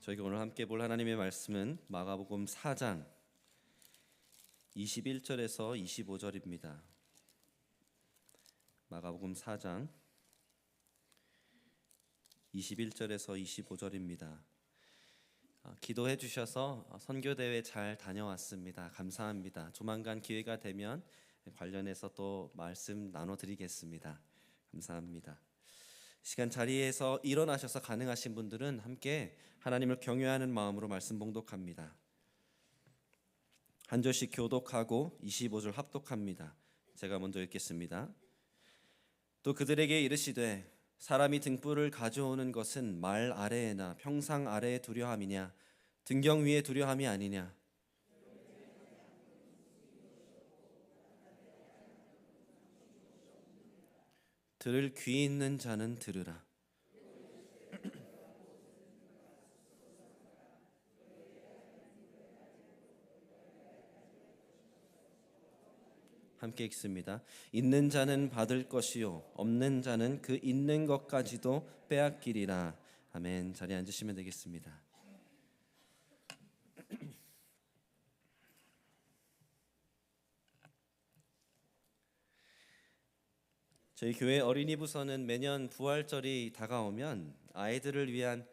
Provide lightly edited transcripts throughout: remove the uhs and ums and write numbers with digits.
저희가 오늘 함께 볼 하나님의 말씀은 마가복음 4장 21절에서 25절입니다. 마가복음 4장 21절에서 25절입니다. 기도해 주셔서 선교대회 잘 다녀왔습니다. 감사합니다. 조만간 기회가 되면 관련해서 또 말씀 나눠드리겠습니다. 감사합니다. 시간 자리에서 일어나셔서 가능하신 분들은 함께 하나님을 경외하는 마음으로 말씀 봉독합니다. 한 절씩 교독하고 25절 합독합니다. 제가 먼저 읽겠습니다. 또 그들에게 이르시되 사람이 등불을 가져오는 것은 말 아래에나 평상 아래에 두려함이냐 등경 위에 두려함이 아니냐. 들을 귀 있는 자는 들으라. 함께 읽습니다. 있는 자는 받을 것이요 없는 자는 그 있는 것까지도 빼앗기리라. 아멘. 자리에 앉으시면 되겠습니다. 저희 교회 어린이 부서는 매년 부활절이 다가오면 아이들을 위한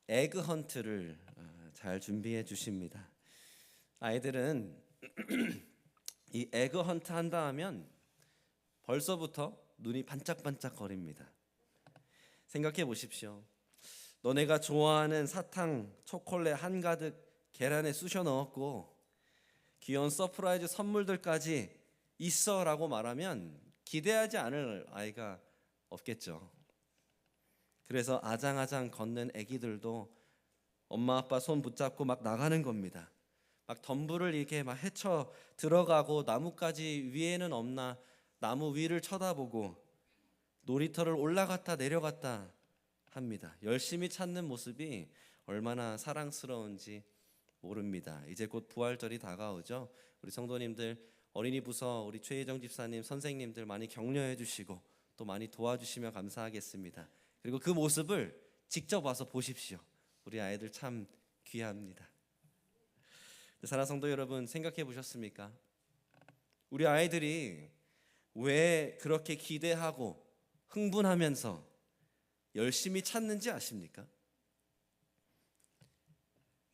에그 헌트를 잘 준비해 주십니다. 아이들은 이 에그 헌트 한다 하면 벌써부터 눈이 반짝반짝 거립니다. 생각해 보십시오. 너네가 좋아하는 사탕, 초콜릿 한가득 계란에 쑤셔 넣었고 귀여운 서프라이즈 선물들까지 있어라고 말하면 기대하지 않을 아이가 없겠죠. 그래서 아장아장 걷는 아기들도 엄마 아빠 손 붙잡고 막 나가는 겁니다. 막 덤불을 이렇게 막 헤쳐 들어가고 나뭇가지 위에는 없나 나무 위를 쳐다보고 놀이터를 올라갔다 내려갔다 합니다. 열심히 찾는 모습이 얼마나 사랑스러운지 모릅니다. 이제 곧 부활절이 다가오죠. 우리 성도님들 어린이 부서 우리 최혜정 집사님 선생님들 많이 격려해 주시고 또 많이 도와주시면 감사하겠습니다. 그리고 그 모습을 직접 와서 보십시오. 우리 아이들 참 귀합니다. 사랑하는 성도 여러분, 생각해 보셨습니까? 우리 아이들이 왜 그렇게 기대하고 흥분하면서 열심히 찾는지 아십니까?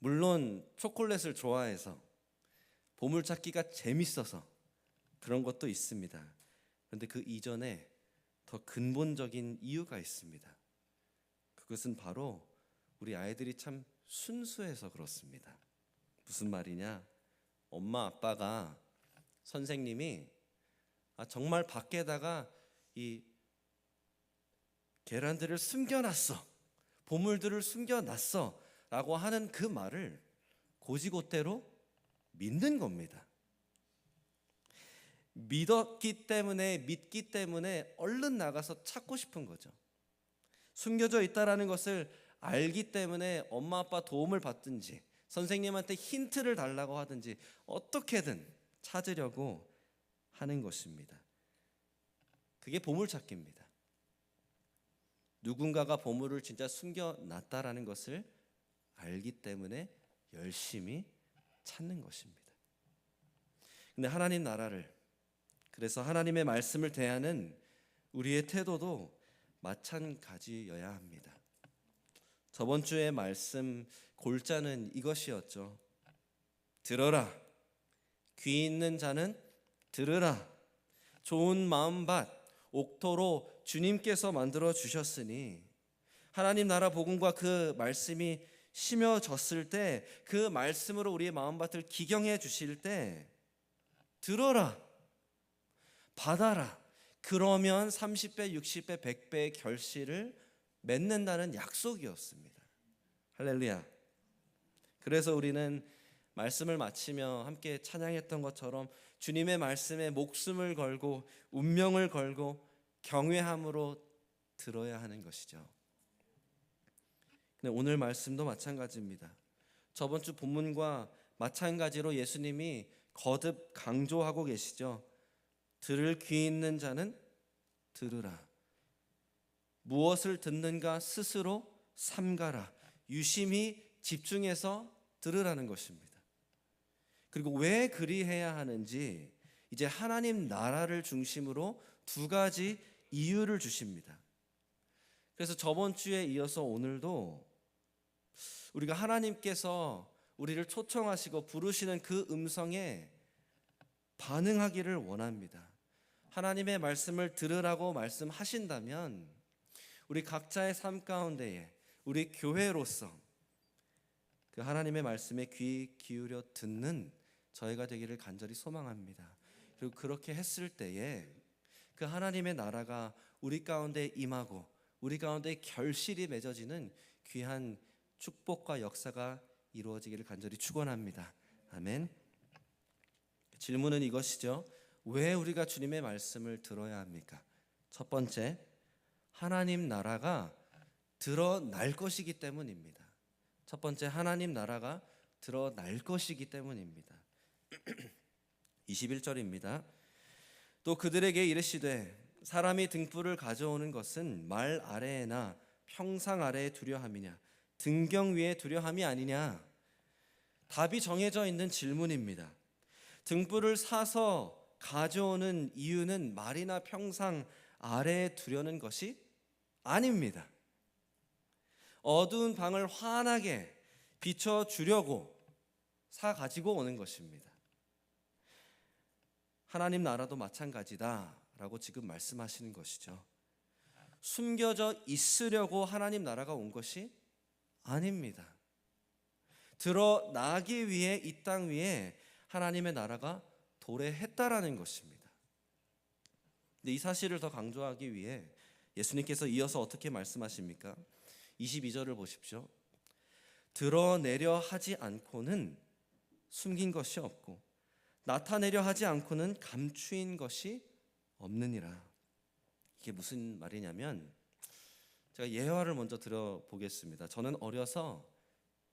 물론 초콜릿을 좋아해서 보물찾기가 재밌어서 그런 것도 있습니다. 그런데 그 이전에 더 근본적인 이유가 있습니다. 그것은 바로 우리 아이들이 참 순수해서 그렇습니다. 무슨 말이냐? 엄마 아빠가 선생님이 정말 밖에다가 이 계란들을 숨겨놨어, 보물들을 숨겨놨어 라고 하는 그 말을 고지고대로 믿는 겁니다. 믿기 때문에 얼른 나가서 찾고 싶은 거죠. 숨겨져 있다라는 것을 알기 때문에 엄마 아빠 도움을 받든지 선생님한테 힌트를 달라고 하든지 어떻게든 찾으려고 하는 것입니다. 그게 보물찾기입니다. 누군가가 보물을 진짜 숨겨놨다라는 것을 알기 때문에 열심히 찾는 것입니다. 근데 하나님 나라를, 그래서 하나님의 말씀을 대하는 우리의 태도도 마찬가지여야 합니다. 저번 주의 말씀 골자는 이것이었죠. 들어라. 귀 있는 자는 들으라. 좋은 마음밭 옥토로 주님께서 만들어 주셨으니 하나님 나라 복음과 그 말씀이 심어졌을 때 그 말씀으로 우리의 마음밭을 기경해 주실 때 들어라. 받아라. 그러면 30배, 60배, 100배의 결실을 맺는다는 약속이었습니다. 할렐루야. 그래서 우리는 말씀을 마치며 함께 찬양했던 것처럼 주님의 말씀에 목숨을 걸고 운명을 걸고 경외함으로 들어야 하는 것이죠. 근데 오늘 말씀도 마찬가지입니다. 저번 주 본문과 마찬가지로 예수님이 거듭 강조하고 계시죠. 들을 귀 있는 자는 들으라. 무엇을 듣는가 스스로 삼가라. 유심히 집중해서 들으라는 것입니다. 그리고 왜 그리해야 하는지 이제 하나님 나라를 중심으로 두 가지 이유를 주십니다. 그래서 저번 주에 이어서 오늘도 우리가 하나님께서 우리를 초청하시고 부르시는 그 음성에 반응하기를 원합니다. 하나님의 말씀을 들으라고 말씀하신다면 우리 각자의 삶 가운데에 우리 교회로서 그 하나님의 말씀에 귀 기울여 듣는 저희가 되기를 간절히 소망합니다. 그리고 그렇게 했을 때에 그 하나님의 나라가 우리 가운데 임하고 우리 가운데 결실이 맺어지는 귀한 축복과 역사가 이루어지기를 간절히 축원합니다. 아멘. 질문은 이것이죠. 왜 우리가 주님의 말씀을 들어야 합니까? 첫 번째, 하나님 나라가 드러날 것이기 때문입니다. 첫 번째, 하나님 나라가 드러날 것이기 때문입니다. 21절입니다. 또 그들에게 이르시되 사람이 등불을 가져오는 것은 말 아래에나 평상 아래에 두려 함이냐 등경 위에 두려 함이 아니냐. 답이 정해져 있는 질문입니다. 등불을 사서 가져오는 이유는 말이나 평상 아래에 두려는 것이 아닙니다. 어두운 방을 환하게 비춰주려고 사 가지고 오는 것입니다. 하나님 나라도 마찬가지다라고 지금 말씀하시는 것이죠. 숨겨져 있으려고 하나님 나라가 온 것이 아닙니다. 드러나기 위해 이 땅 위에 하나님의 나라가 도래했다라는 것입니다. 근데 이 사실을 더 강조하기 위해 예수님께서 이어서 어떻게 말씀하십니까? 22절을 보십시오. 드러내려 하지 않고는 숨긴 것이 없고 나타내려 하지 않고는 감추인 것이 없느니라. 이게 무슨 말이냐면 제가 예화를 먼저 들어보겠습니다. 저는 어려서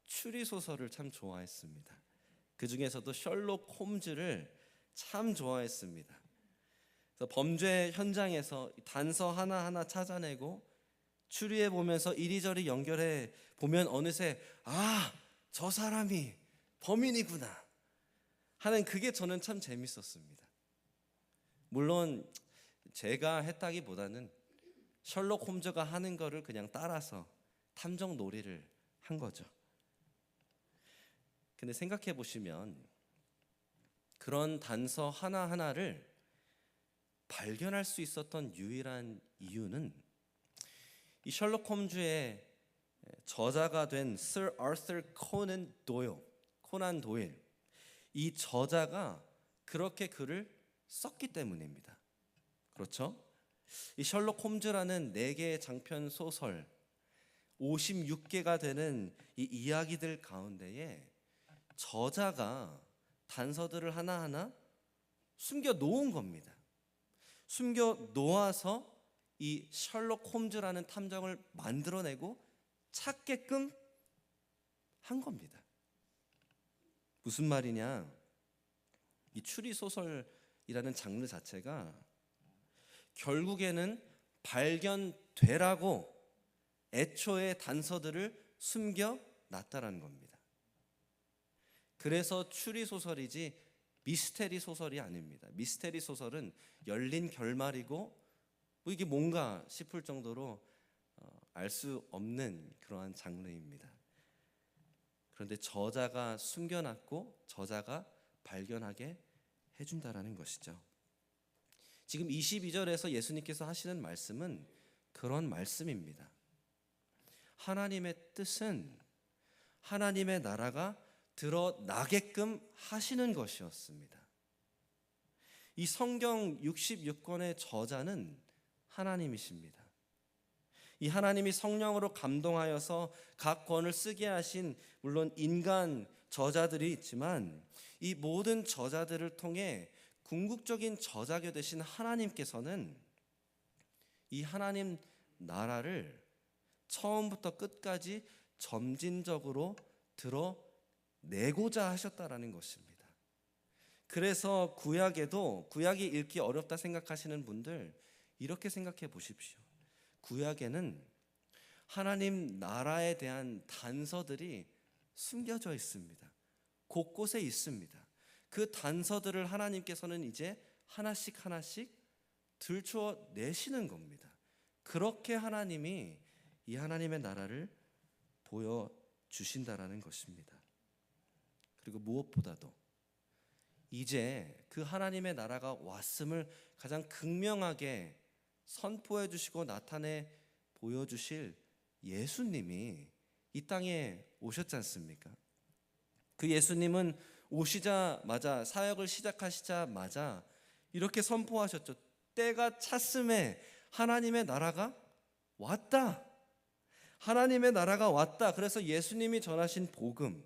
추리소설을 참 좋아했습니다. 그 중에서도 셜록 홈즈를 참 좋아했습니다. 그래서 범죄 현장에서 단서 하나하나 찾아내고 추리해 보면서 이리저리 연결해 보면 어느새 저 사람이 범인이구나 하는 그게 저는 참 재밌었습니다. 물론 제가 했다기보다는 셜록 홈즈가 하는 거를 그냥 따라서 탐정 놀이를 한 거죠. 근데 생각해 보시면 그런 단서 하나하나를 발견할 수 있었던 유일한 이유는 이 셜록 홈즈의 저자가 된 Sir Arthur Conan Doyle 이 저자가 그렇게 글을 썼기 때문입니다. 그렇죠? 이 셜록 홈즈라는 4개의 장편 소설 56개가 되는 이 이야기들 가운데에 저자가 단서들을 하나하나 숨겨 놓은 겁니다. 숨겨 놓아서 이 셜록 홈즈라는 탐정을 만들어내고 찾게끔 한 겁니다. 무슨 말이냐? 이 추리 소설이라는 장르 자체가 결국에는 발견되라고 애초에 단서들을 숨겨 놨다라는 겁니다. 그래서 추리 소설이지 미스테리 소설이 아닙니다. 미스테리 소설은 열린 결말이고 이게 뭔가 싶을 정도로 알 수 없는 그러한 장르입니다. 그런데 저자가 숨겨놨고 저자가 발견하게 해준다라는 것이죠. 지금 22절에서 예수님께서 하시는 말씀은 그런 말씀입니다. 하나님의 뜻은 하나님의 나라가 드러나게끔 하시는 것이었습니다. 이 성경 66권의 저자는 하나님이십니다. 이 하나님이 성령으로 감동하여서 각 권을 쓰게 하신 물론 인간 저자들이 있지만 이 모든 저자들을 통해 궁극적인 저자가 되신 하나님께서는 이 하나님 나라를 처음부터 끝까지 점진적으로 드러내고자 하셨다라는 것입니다. 그래서 구약이 읽기 어렵다 생각하시는 분들 이렇게 생각해 보십시오. 구약에는 하나님 나라에 대한 단서들이 숨겨져 있습니다. 곳곳에 있습니다. 그 단서들을 하나님께서는 이제 하나씩 하나씩 들추어 내시는 겁니다. 그렇게 하나님이 이 하나님의 나라를 보여주신다라는 것입니다. 그리고 무엇보다도 이제 그 하나님의 나라가 왔음을 가장 극명하게 선포해 주시고 나타내 보여주실 예수님이 이 땅에 오셨지 않습니까? 그 예수님은 오시자마자, 사역을 시작하시자마자 이렇게 선포하셨죠. 때가 찼음에 하나님의 나라가 왔다. 하나님의 나라가 왔다. 그래서 예수님이 전하신 복음,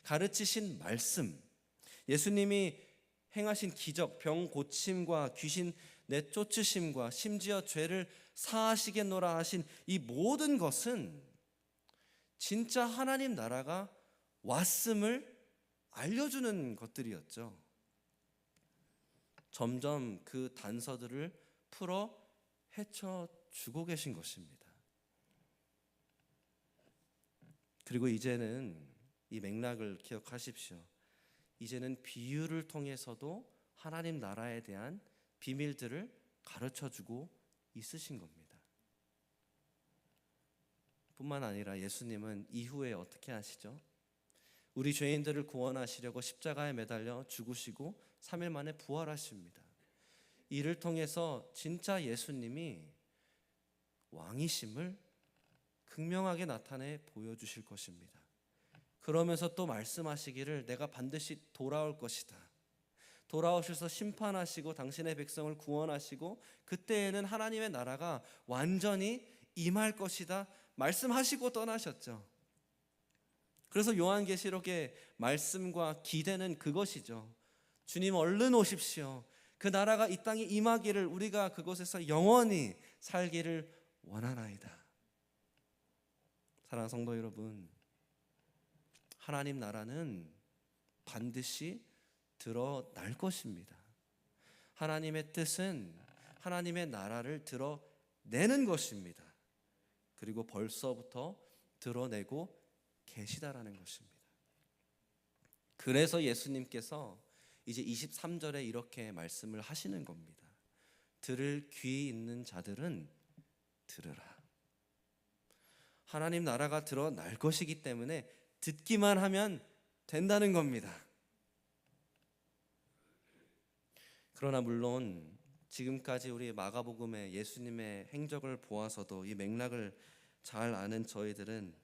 가르치신 말씀, 예수님이 행하신 기적, 병 고침과 귀신 내쫓으심과 심지어 죄를 사하시겠노라 하신 이 모든 것은 진짜 하나님 나라가 왔음을 알려주는 것들이었죠. 점점 그 단서들을 풀어 헤쳐주고 계신 것입니다. 그리고 이제는 이 맥락을 기억하십시오. 이제는 비유를 통해서도 하나님 나라에 대한 비밀들을 가르쳐주고 있으신 겁니다. 뿐만 아니라 예수님은 이후에 어떻게 하시죠? 우리 죄인들을 구원하시려고 십자가에 매달려 죽으시고 3일 만에 부활하십니다. 이를 통해서 진짜 예수님이 왕이심을 극명하게 나타내 보여주실 것입니다. 그러면서 또 말씀하시기를 내가 반드시 돌아올 것이다. 돌아오셔서 심판하시고 당신의 백성을 구원하시고 그때에는 하나님의 나라가 완전히 임할 것이다 말씀하시고 떠나셨죠. 그래서 요한계시록의 말씀과 기대는 그것이죠. 주님 얼른 오십시오. 그 나라가 이 땅에 임하기를, 우리가 그곳에서 영원히 살기를 원하나이다. 사랑하는 성도 여러분, 하나님 나라는 반드시 드러날 것입니다. 하나님의 뜻은 하나님의 나라를 드러내는 것입니다. 그리고 벌써부터 드러내고 계시다라는 것입니다. 그래서 예수님께서 이제 23절에 이렇게 말씀을 하시는 겁니다. 들을 귀 있는 자들은 들으라. 하나님 나라가 드러날 것이기 때문에 듣기만 하면 된다는 겁니다. 그러나 물론 지금까지 우리 마가복음의 예수님의 행적을 보아서도 이 맥락을 잘 아는 저희들은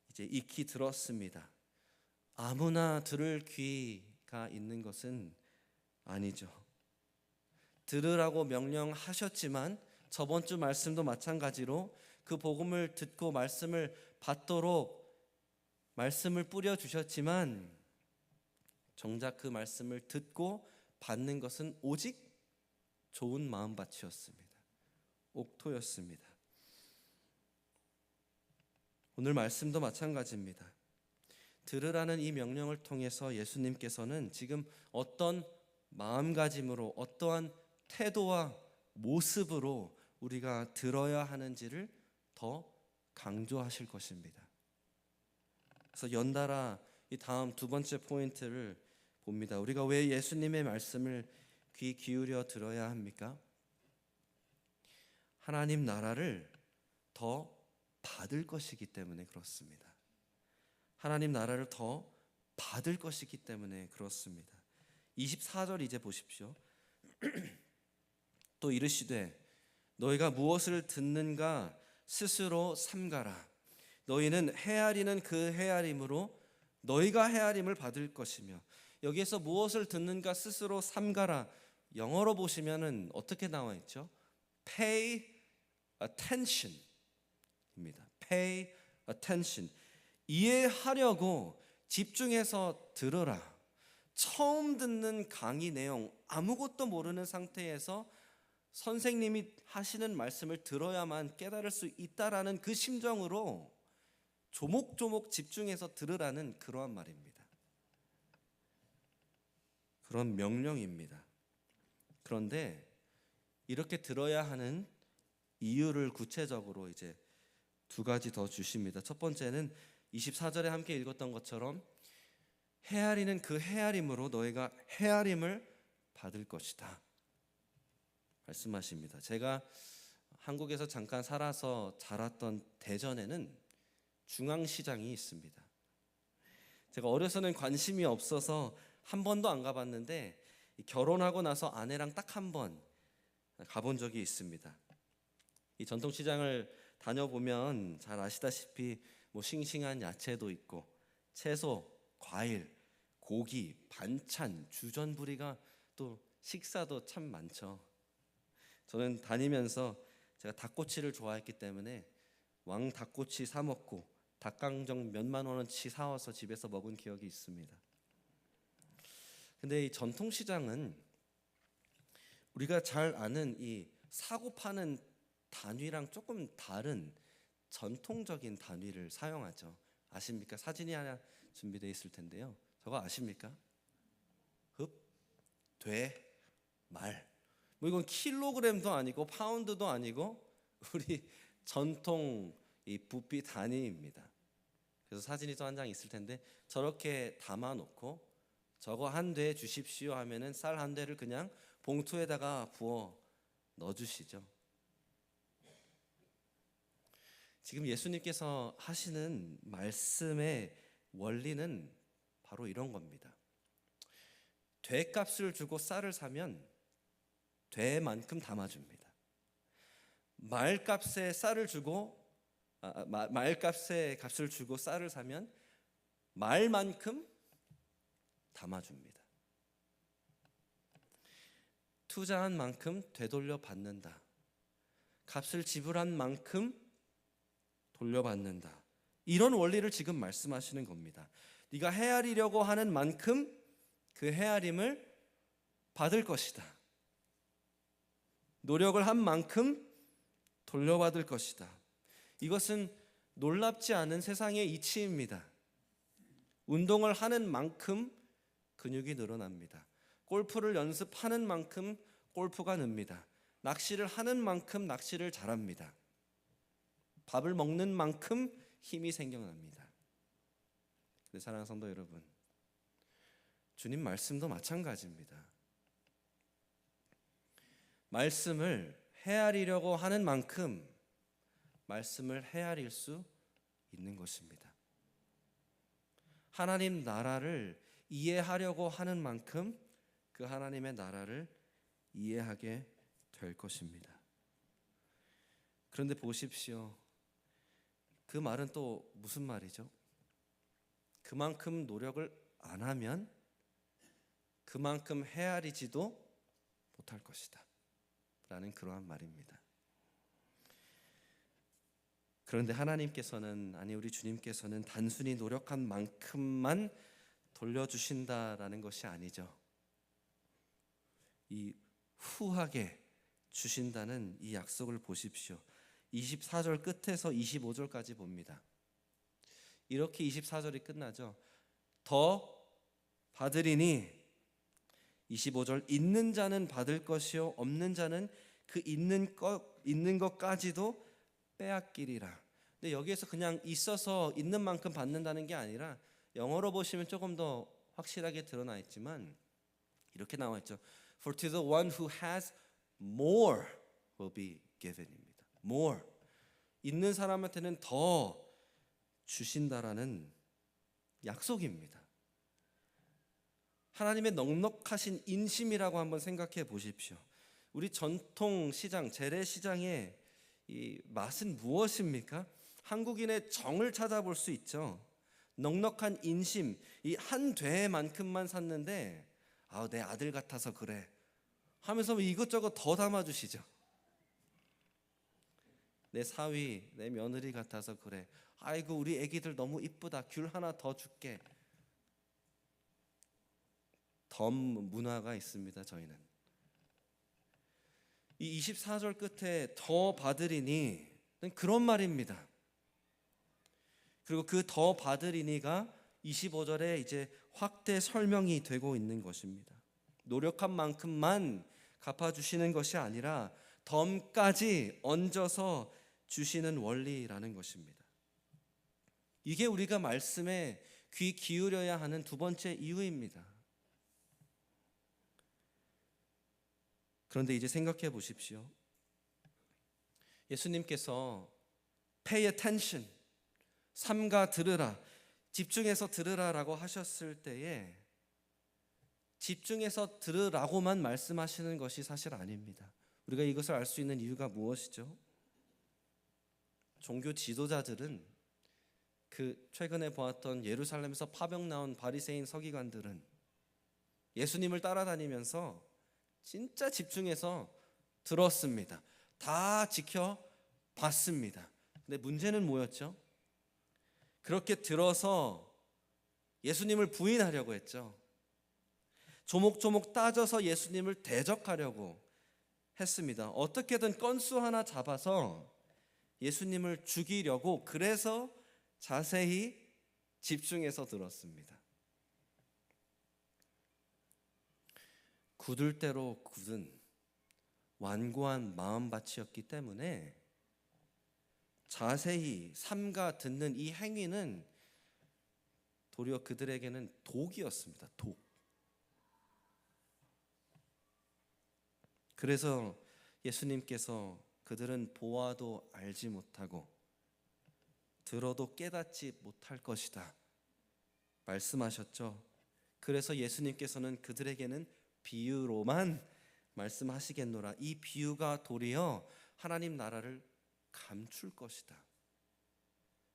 이제 익히 들었습니다. 아무나 들을 귀가 있는 것은 아니죠. 들으라고 명령하셨지만 저번 주 말씀도 마찬가지로 그 복음을 듣고 말씀을 받도록 말씀을 뿌려주셨지만 정작 그 말씀을 듣고 받는 것은 오직 좋은 마음밭이었습니다. 옥토였습니다. 오늘 말씀도 마찬가지입니다. 들으라는 이 명령을 통해서 예수님께서는 지금 어떤 마음가짐으로, 어떠한 태도와 모습으로 우리가 들어야 하는지를 더 강조하실 것입니다. 그래서 연달아 이 다음 두 번째 포인트를 봅니다. 우리가 왜 예수님의 말씀을 귀 기울여 들어야 합니까? 하나님 나라를 더 받을 것이기 때문에 그렇습니다. 하나님 나라를 더 받을 것이기 때문에 그렇습니다. 24절 이제 보십시오. 또 이르시되 너희가 무엇을 듣는가 스스로 삼가라. 너희는 헤아리는 그 헤아림으로 너희가 헤아림을 받을 것이며. 여기에서 무엇을 듣는가 스스로 삼가라. 영어로 보시면은 어떻게 나와 있죠? Pay attention 입니다. Pay attention. 이해하려고 집중해서 들으라. 처음 듣는 강의 내용, 아무것도 모르는 상태에서 선생님이 하시는 말씀을 들어야만 깨달을 수 있다라는 그 심정으로 조목조목 집중해서 들으라는 그러한 말입니다. 그런 명령입니다. 그런데 이렇게 들어야 하는 이유를 구체적으로 이제 두 가지 더 주십니다. 첫 번째는 24절에 함께 읽었던 것처럼 헤아리는 그 헤아림으로 너희가 헤아림을 받을 것이다 말씀하십니다. 제가 한국에서 잠깐 살아서 자랐던 대전에는 중앙시장이 있습니다. 제가 어려서는 관심이 없어서 한 번도 안 가봤는데 결혼하고 나서 아내랑 딱 한 번 가본 적이 있습니다. 이 전통시장을 다녀보면 잘 아시다시피 뭐 싱싱한 야채도 있고 채소, 과일, 고기, 반찬, 주전부리가 또 식사도 참 많죠. 저는 다니면서 제가 닭꼬치를 좋아했기 때문에 왕 닭꼬치 사 먹고 닭강정 몇만 원어치 사와서 집에서 먹은 기억이 있습니다. 근데 이 전통시장은 우리가 잘 아는 이 사고 파는 단위랑 조금 다른 전통적인 단위를 사용하죠. 아십니까? 사진이 하나 준비되어 있을 텐데요. 저거 아십니까? 흡, 돼, 말. 뭐 이건 킬로그램도 아니고 파운드도 아니고 우리 전통 이 부피 단위입니다. 그래서 사진이 또 한 장 있을 텐데 저렇게 담아 놓고 저거 한 대 주십시오 하면은 쌀 한 대를 그냥 봉투에다가 부어 넣어 주시죠. 지금 예수님께서 하시는 말씀의 원리는 바로 이런 겁니다. 되값을 주고 쌀을 사면 되만큼 담아줍니다. 말값에 쌀을 주고 말값에 값을 주고 쌀을 사면 말만큼 담아줍니다. 투자한 만큼 되돌려 받는다. 값을 지불한 만큼 돌려받는다. 이런 원리를 지금 말씀하시는 겁니다. 네가 헤아리려고 하는 만큼 그 헤아림을 받을 것이다. 노력을 한 만큼 돌려받을 것이다. 이것은 놀랍지 않은 세상의 이치입니다. 운동을 하는 만큼 근육이 늘어납니다. 골프를 연습하는 만큼 골프가 늡니다. 낚시를 하는 만큼 낚시를 잘합니다. 밥을 먹는 만큼 힘이 생겨납니다. 사랑하는 성도 여러분, 주님 말씀도 마찬가지입니다. 말씀을 헤아리려고 하는 만큼 말씀을 헤아릴 수 있는 것입니다. 하나님 나라를 이해하려고 하는 만큼 그 하나님의 나라를 이해하게 될 것입니다. 그런데 보십시오. 그 말은 또 무슨 말이죠? 그만큼 노력을 안 하면 그만큼 헤아리지도 못할 것이다 라는 그러한 말입니다. 그런데 하나님께서는, 아니 우리 주님께서는 단순히 노력한 만큼만 돌려주신다라는 것이 아니죠. 이 후하게 주신다는 이 약속을 보십시오. 24절 끝에서 25절까지 봅니다. 이렇게 24절이 끝나죠. 더 받으리니 25절 있는 자는 받을 것이요 없는 자는 그 있는 것까지도 빼앗기리라. 근데 여기에서 그냥 있어서 있는 만큼 받는다는 게 아니라 영어로 보시면 조금 더 확실하게 드러나 있지만 이렇게 나와 있죠. For to the one who has more will be given입니다. more. 있는 사람한테는 더 주신다라는 약속입니다. 하나님의 넉넉하신 인심이라고 한번 생각해 보십시오. 우리 전통 시장, 재래시장의 이 맛은 무엇입니까? 한국인의 정을 찾아볼 수 있죠. 넉넉한 인심, 이 한 되만큼만 샀는데 내 아들 같아서 그래 하면서 이것저것 더 담아주시죠. 내 사위, 내 며느리 같아서 그래. 아이고 우리 애기들 너무 이쁘다. 귤 하나 더 줄게. 덤 문화가 있습니다. 저희는 이 24절 끝에 더 받으리니 그런 말입니다. 그리고 그 더 받으리니가 25절에 이제 확대 설명이 되고 있는 것입니다. 노력한 만큼만 갚아주시는 것이 아니라 덤까지 얹어서 주시는 원리라는 것입니다. 이게 우리가 말씀에 귀 기울여야 하는 두 번째 이유입니다. 그런데 이제 생각해 보십시오. 예수님께서 pay attention, 삼가 들으라, 집중해서 들으라라고 하셨을 때에 집중해서 들으라고만 말씀하시는 것이 사실 아닙니다. 우리가 이것을 알 수 있는 이유가 무엇이죠? 종교 지도자들은, 그 최근에 보았던 예루살렘에서 파병 나온 바리새인 서기관들은 예수님을 따라다니면서 진짜 집중해서 들었습니다. 다 지켜봤습니다. 근데 문제는 뭐였죠? 그렇게 들어서 예수님을 부인하려고 했죠. 조목조목 따져서 예수님을 대적하려고 했습니다. 어떻게든 건수 하나 잡아서 예수님을 죽이려고, 그래서 자세히 집중해서 들었습니다. 굳을 대로 굳은 완고한 마음밭이었기 때문에 자세히 삼가 듣는 이 행위는 도리어 그들에게는 독이었습니다. 독. 그래서 예수님께서 그들은 보아도 알지 못하고 들어도 깨닫지 못할 것이다 말씀하셨죠. 그래서 예수님께서는 그들에게는 비유로만 말씀하시겠노라. 이 비유가 도리어 하나님 나라를 감출 것이다.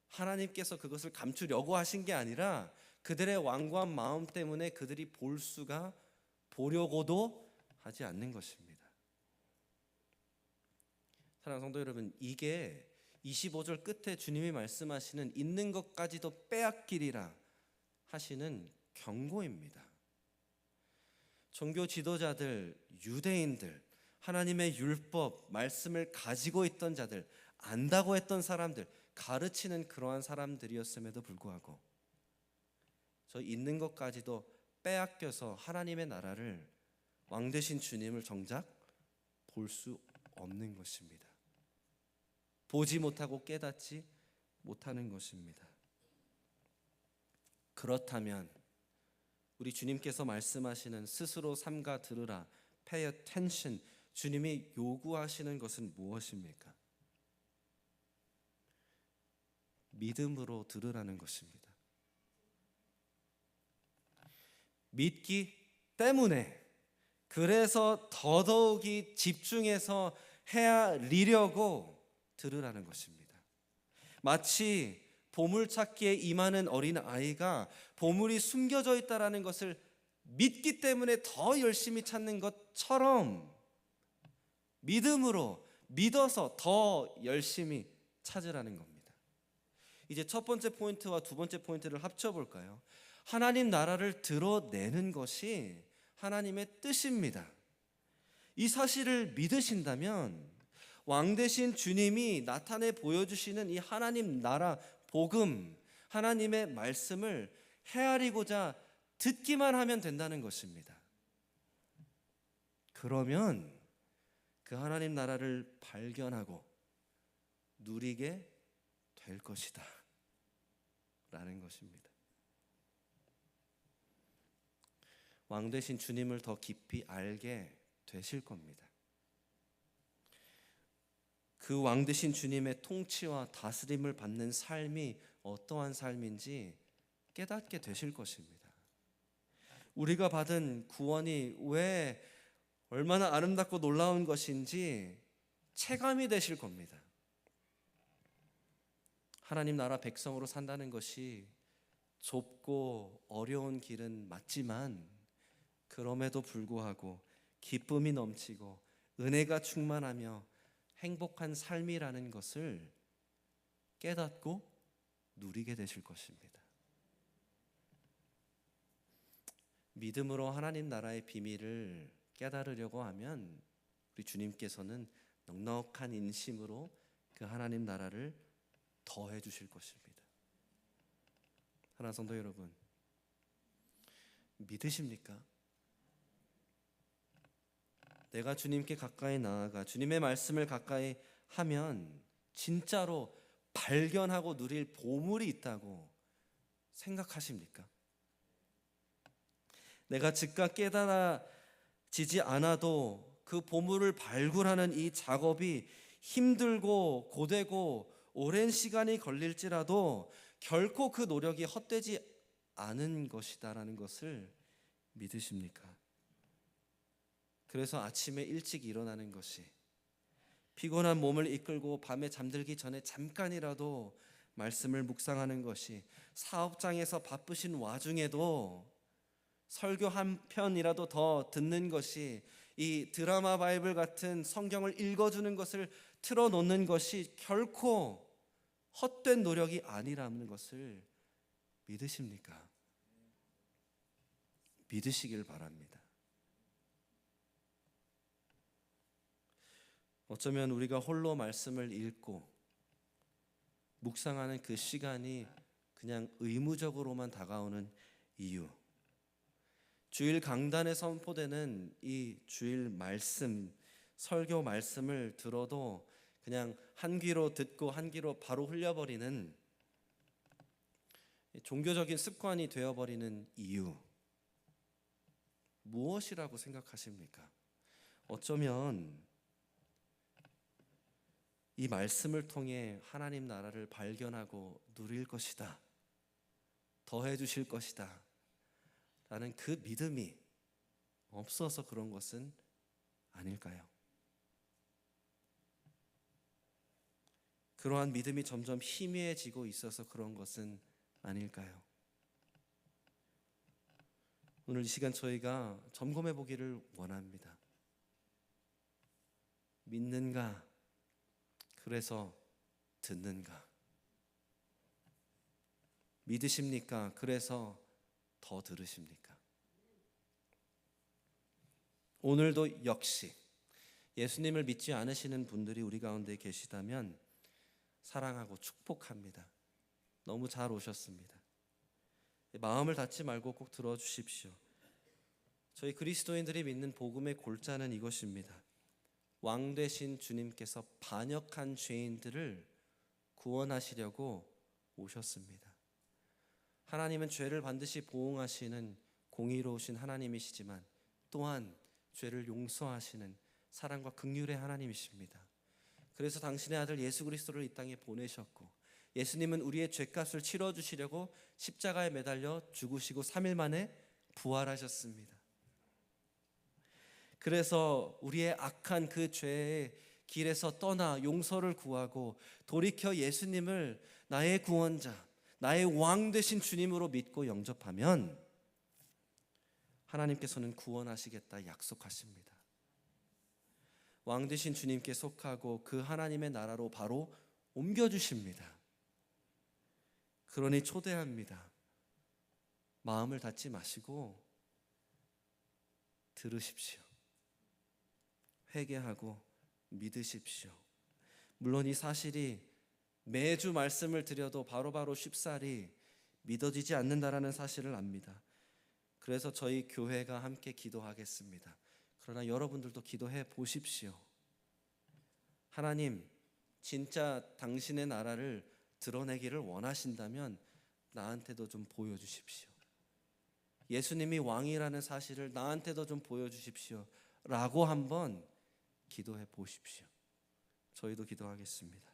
하나님께서 그것을 감추려고 하신 게 아니라 그들의 완고한 마음 때문에 그들이 보려고도 하지 않는 것입니다. 사랑하는 성도 여러분, 이게 25절 끝에 주님이 말씀하시는 있는 것까지도 빼앗기리라 하시는 경고입니다. 종교 지도자들, 유대인들, 하나님의 율법, 말씀을 가지고 있던 자들, 안다고 했던 사람들, 가르치는 그러한 사람들이었음에도 불구하고 저 있는 것까지도 빼앗겨서 하나님의 나라를, 왕 되신 주님을 정작 볼 수 없는 것입니다. 보지 못하고 깨닫지 못하는 것입니다. 그렇다면 우리 주님께서 말씀하시는 스스로 삼가 들으라, pay attention, 주님이 요구하시는 것은 무엇입니까? 믿음으로 들으라는 것입니다. 믿기 때문에, 그래서 더더욱이 집중해서 헤아리려고 들으라는 것입니다. 마치 보물찾기에 임하는 어린아이가 보물이 숨겨져 있다는 것을 믿기 때문에 더 열심히 찾는 것처럼 믿어서 더 열심히 찾으라는 겁니다. 이제 첫 번째 포인트와 두 번째 포인트를 합쳐볼까요? 하나님 나라를 드러내는 것이 하나님의 뜻입니다. 이 사실을 믿으신다면 왕 되신 주님이 나타내 보여주시는 이 하나님 나라 복음, 하나님의 말씀을 헤아리고자 듣기만 하면 된다는 것입니다. 그러면 그 하나님 나라를 발견하고 누리게 될 것이다 라는 것입니다. 왕 되신 주님을 더 깊이 알게 되실 겁니다. 그 왕 되신 주님의 통치와 다스림을 받는 삶이 어떠한 삶인지 깨닫게 되실 것입니다. 우리가 받은 구원이 왜 얼마나 아름답고 놀라운 것인지 체감이 되실 겁니다. 하나님 나라 백성으로 산다는 것이 좁고 어려운 길은 맞지만 그럼에도 불구하고 기쁨이 넘치고 은혜가 충만하며 행복한 삶이라는 것을 깨닫고 누리게 되실 것입니다. 믿음으로 하나님 나라의 비밀을 깨달으려고 하면 우리 주님께서는 넉넉한 인심으로 그 하나님 나라를 더해 주실 것입니다. 사랑하는 성도 여러분, 믿으십니까? 내가 주님께 가까이 나아가 주님의 말씀을 가까이 하면 진짜로 발견하고 누릴 보물이 있다고 생각하십니까? 내가 즉각 깨달아지지 않아도 그 보물을 발굴하는 이 작업이 힘들고 고되고 오랜 시간이 걸릴지라도 결코 그 노력이 헛되지 않은 것이다라는 것을 믿으십니까? 그래서 아침에 일찍 일어나는 것이, 피곤한 몸을 이끌고 밤에 잠들기 전에 잠깐이라도 말씀을 묵상하는 것이, 사업장에서 바쁘신 와중에도 설교 한 편이라도 더 듣는 것이, 이 드라마 바이블 같은 성경을 읽어주는 것을 틀어놓는 것이 결코 헛된 노력이 아니라는 것을 믿으십니까? 믿으시길 바랍니다. 어쩌면 우리가 홀로 말씀을 읽고 묵상하는 그 시간이 그냥 의무적으로만 다가오는 이유, 주일 강단에 선포되는 이 주일 말씀, 설교 말씀을 들어도 그냥 한 귀로 듣고 한 귀로 바로 흘려버리는 종교적인 습관이 되어버리는 이유, 무엇이라고 생각하십니까? 어쩌면 이 말씀을 통해 하나님 나라를 발견하고 누릴 것이다, 더해 주실 것이다 라는 그 믿음이 없어서 그런 것은 아닐까요? 그러한 믿음이 점점 희미해지고 있어서 그런 것은 아닐까요? 오늘 이 시간 저희가 점검해 보기를 원합니다. 믿는가? 그래서 듣는가? 믿으십니까? 그래서 더 들으십니까? 오늘도 역시 예수님을 믿지 않으시는 분들이 우리 가운데 계시다면 사랑하고 축복합니다. 너무 잘 오셨습니다. 마음을 닫지 말고 꼭 들어주십시오. 저희 그리스도인들이 믿는 복음의 골자는 이것입니다. 왕 되신 주님께서 반역한 죄인들을 구원하시려고 오셨습니다. 하나님은 죄를 반드시 보응하시는 공의로우신 하나님이시지만 또한 죄를 용서하시는 사랑과 긍휼의 하나님이십니다. 그래서 당신의 아들 예수 그리스도를 이 땅에 보내셨고, 예수님은 우리의 죄값을 치러주시려고 십자가에 매달려 죽으시고 3일 만에 부활하셨습니다. 그래서 우리의 악한 그 죄의 길에서 떠나 용서를 구하고 돌이켜 예수님을 나의 구원자, 나의 왕 되신 주님으로 믿고 영접하면 하나님께서는 구원하시겠다 약속하십니다. 왕 되신 주님께 속하고 그 하나님의 나라로 바로 옮겨주십니다. 그러니 초대합니다. 마음을 닫지 마시고 들으십시오. 회개하고 믿으십시오. 물론 이 사실이 매주 말씀을 드려도 바로바로 쉽사리 믿어지지 않는다라는 사실을 압니다. 그래서 저희 교회가 함께 기도하겠습니다. 그러나 여러분들도 기도해 보십시오. 하나님, 진짜 당신의 나라를 드러내기를 원하신다면 나한테도 좀 보여주십시오. 예수님이 왕이라는 사실을 나한테도 좀 보여주십시오 라고 한번 기도해 보십시오. 저희도 기도하겠습니다.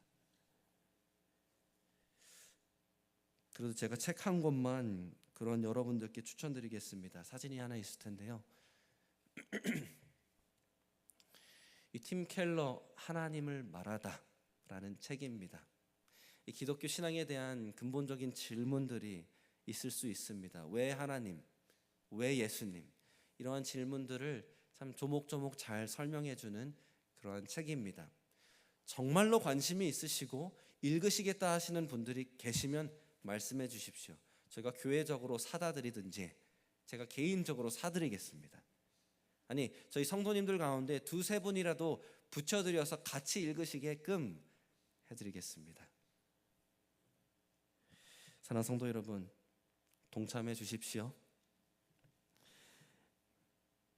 그래도 제가 책 한 권만 그런 여러분들께 추천드리겠습니다. 사진이 하나 있을 텐데요. 이 팀 켈러 하나님을 말하다 라는 책입니다. 이 기독교 신앙에 대한 근본적인 질문들이 있을 수 있습니다. 왜 하나님? 왜 예수님? 이러한 질문들을 참 조목조목 잘 설명해 주는 그러한 책입니다. 정말로 관심이 있으시고 읽으시겠다 하시는 분들이 계시면 말씀해 주십시오. 저희가 교회적으로 사다 드리든지 제가 개인적으로 사드리겠습니다. 아니, 저희 성도님들 가운데 두세 분이라도 붙여드려서 같이 읽으시게끔 해드리겠습니다. 사랑하는 성도 여러분, 동참해 주십시오.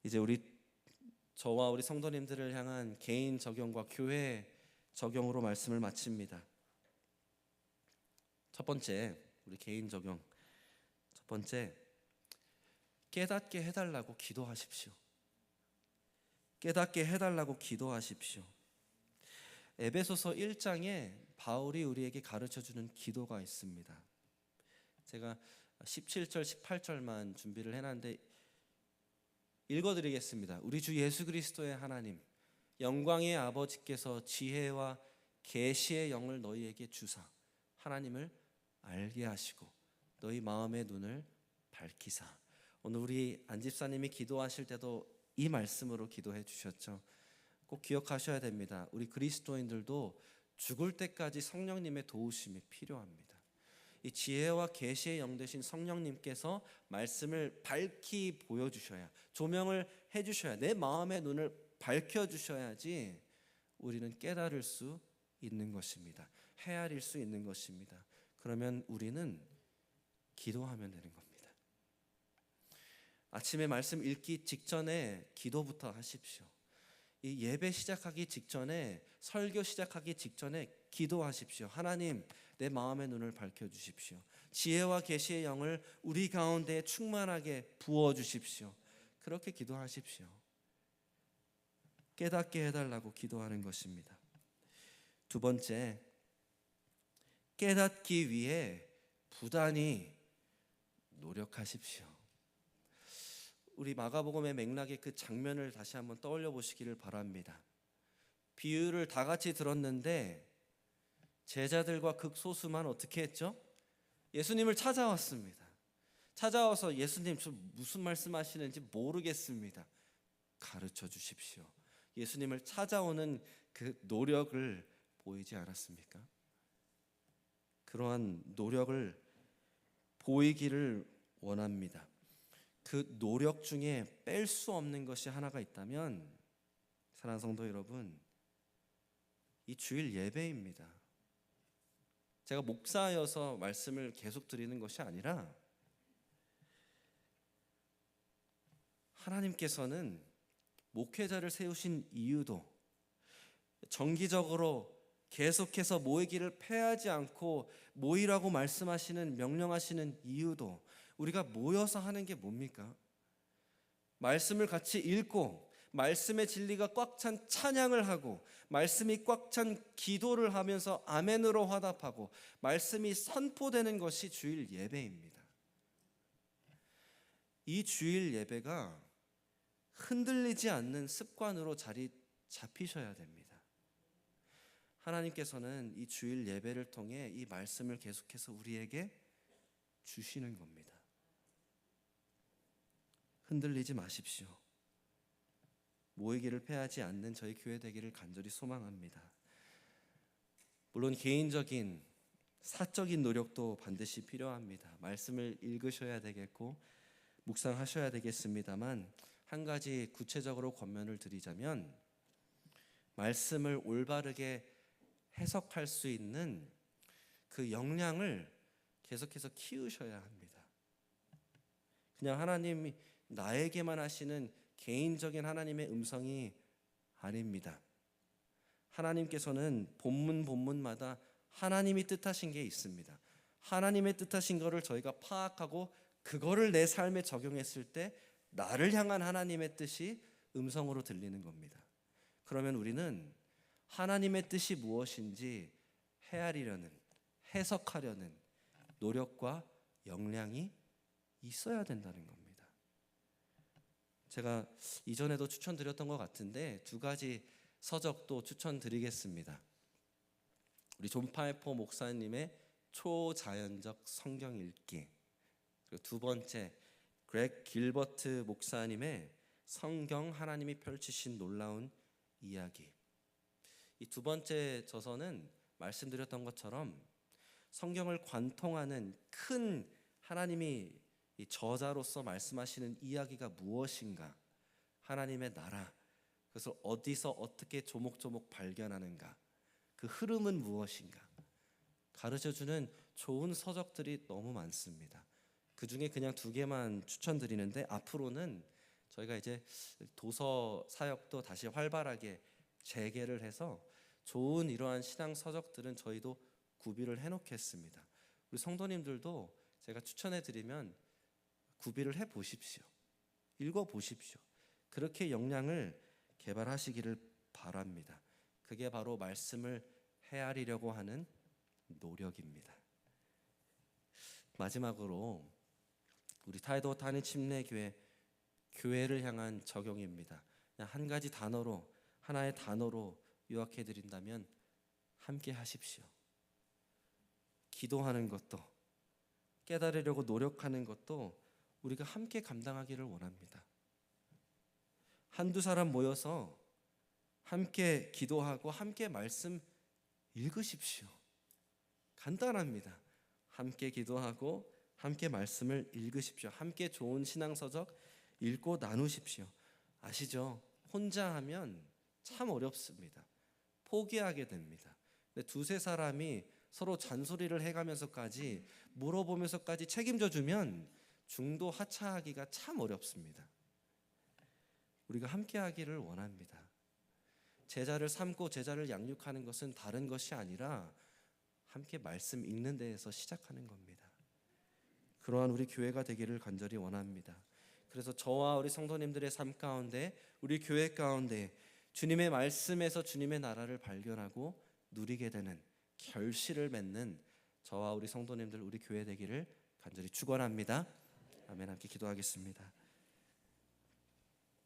이제 저와 우리 성도님들을 향한 개인 적용과 교회 적용으로 말씀을 마칩니다. 첫 번째, 우리 개인 적용. 첫 번째, 깨닫게 해달라고 기도하십시오. 깨닫게 해달라고 기도하십시오. 에베소서 1장에 바울이 우리에게 가르쳐주는 기도가 있습니다. 제가 17절, 18절만 준비를 해놨는데 읽어드리겠습니다. 우리 주 예수 그리스도의 하나님, 영광의 아버지께서 지혜와 계시의 영을 너희에게 주사 하나님을 알게 하시고 너희 마음의 눈을 밝히사. 오늘 우리 안집사님이 기도하실 때도 이 말씀으로 기도해 주셨죠. 꼭 기억하셔야 됩니다. 우리 그리스도인들도 죽을 때까지 성령님의 도우심이 필요합니다. 이 지혜와 계시의 영 되신 성령님께서 말씀을 밝히 보여주셔야, 조명을 해주셔야, 내 마음의 눈을 밝혀주셔야지 우리는 깨달을 수 있는 것입니다. 헤아릴 수 있는 것입니다. 그러면 우리는 기도하면 되는 겁니다. 아침에 말씀 읽기 직전에 기도부터 하십시오. 이 예배 시작하기 직전에, 설교 시작하기 직전에 기도하십시오. 하나님, 내 마음의 눈을 밝혀주십시오. 지혜와 계시의 영을 우리 가운데 충만하게 부어주십시오. 그렇게 기도하십시오. 깨닫게 해달라고 기도하는 것입니다. 두 번째, 깨닫기 위해 부단히 노력하십시오. 우리 마가복음의 맥락의 그 장면을 다시 한번 떠올려 보시기를 바랍니다. 비유를 다 같이 들었는데 제자들과 극소수만 어떻게 했죠? 예수님을 찾아왔습니다. 찾아와서 예수님, 저 무슨 말씀하시는지 모르겠습니다. 가르쳐 주십시오. 예수님을 찾아오는 그 노력을 보이지 않았습니까? 그러한 노력을 보이기를 원합니다. 그 노력 중에 뺄 수 없는 것이 하나가 있다면, 사랑하는 성도 여러분, 이 주일 예배입니다. 제가 목사여서 말씀을 계속 드리는 것이 아니라 하나님께서는 목회자를 세우신 이유도, 정기적으로 계속해서 모이기를 패하지 않고 모이라고 말씀하시는, 명령하시는 이유도, 우리가 모여서 하는 게 뭡니까? 말씀을 같이 읽고 말씀의 진리가 꽉 찬 찬양을 하고 말씀이 꽉 찬 기도를 하면서 아멘으로 화답하고 말씀이 선포되는 것이 주일 예배입니다. 이 주일 예배가 흔들리지 않는 습관으로 자리 잡히셔야 됩니다. 하나님께서는 이 주일 예배를 통해 이 말씀을 계속해서 우리에게 주시는 겁니다. 흔들리지 마십시오. 모이기를 패하지 않는 저희 교회 되기를 간절히 소망합니다. 물론 개인적인 사적인 노력도 반드시 필요합니다. 말씀을 읽으셔야 되겠고 묵상하셔야 되겠습니다만, 한 가지 구체적으로 권면을 드리자면, 말씀을 올바르게 해석할 수 있는 그 역량을 계속해서 키우셔야 합니다. 그냥 하나님이 나에게만 하시는 개인적인 하나님의 음성이 아닙니다. 하나님께서는 본문마다 하나님이 뜻하신 게 있습니다. 하나님의 뜻하신 거를 저희가 파악하고 그거를 내 삶에 적용했을 때 나를 향한 하나님의 뜻이 음성으로 들리는 겁니다. 그러면 우리는 하나님의 뜻이 무엇인지 헤아리려는, 해석하려는 노력과 역량이 있어야 된다는 겁니다. 제가 이전에도 추천드렸던 것 같은데 두 가지 서적도 추천드리겠습니다. 우리 존 파이퍼 목사님의 초자연적 성경 읽기, 그리고 두 번째 그렉 길버트 목사님의 성경 하나님이 펼치신 놀라운 이야기. 이 두 번째 저서는 말씀드렸던 것처럼 성경을 관통하는 큰 하나님이 이 저자로서 말씀하시는 이야기가 무엇인가, 하나님의 나라, 그것을 어디서 어떻게 조목조목 발견하는가, 그 흐름은 무엇인가 가르쳐주는 좋은 서적들이 너무 많습니다. 그 중에 그냥 두 개만 추천드리는데, 앞으로는 저희가 이제 도서 사역도 다시 활발하게 재개를 해서 좋은 이러한 신앙 서적들은 저희도 구비를 해놓겠습니다. 우리 성도님들도 제가 추천해 드리면 구비를 해 보십시오. 읽어 보십시오. 그렇게 역량을 개발하시기를 바랍니다. 그게 바로 말씀을 헤아리려고 하는 노력입니다. 마지막으로 우리 타이도 타니 침례교회 교회를 향한 적용입니다. 그냥 한 가지 단어로, 하나의 단어로 요약해 드린다면 함께 하십시오. 기도하는 것도, 깨달으려고 노력하는 것도 우리가 함께 감당하기를 원합니다. 한두 사람 모여서 함께 기도하고 함께 말씀 읽으십시오. 간단합니다. 함께 기도하고 함께 말씀을 읽으십시오. 함께 좋은 신앙서적 읽고 나누십시오. 아시죠? 혼자 하면 참 어렵습니다. 포기하게 됩니다. 근데 두세 사람이 서로 잔소리를 해가면서까지 물어보면서까지 책임져 주면 중도 하차하기가 참 어렵습니다. 우리가 함께 하기를 원합니다. 제자를 삼고 제자를 양육하는 것은 다른 것이 아니라 함께 말씀 읽는 데에서 시작하는 겁니다. 그러한 우리 교회가 되기를 간절히 원합니다. 그래서 저와 우리 성도님들의 삶 가운데, 우리 교회 가운데 주님의 말씀에서 주님의 나라를 발견하고 누리게 되는 결실을 맺는 저와 우리 성도님들, 우리 교회 되기를 간절히 축원합니다. 아멘. 함께 기도하겠습니다.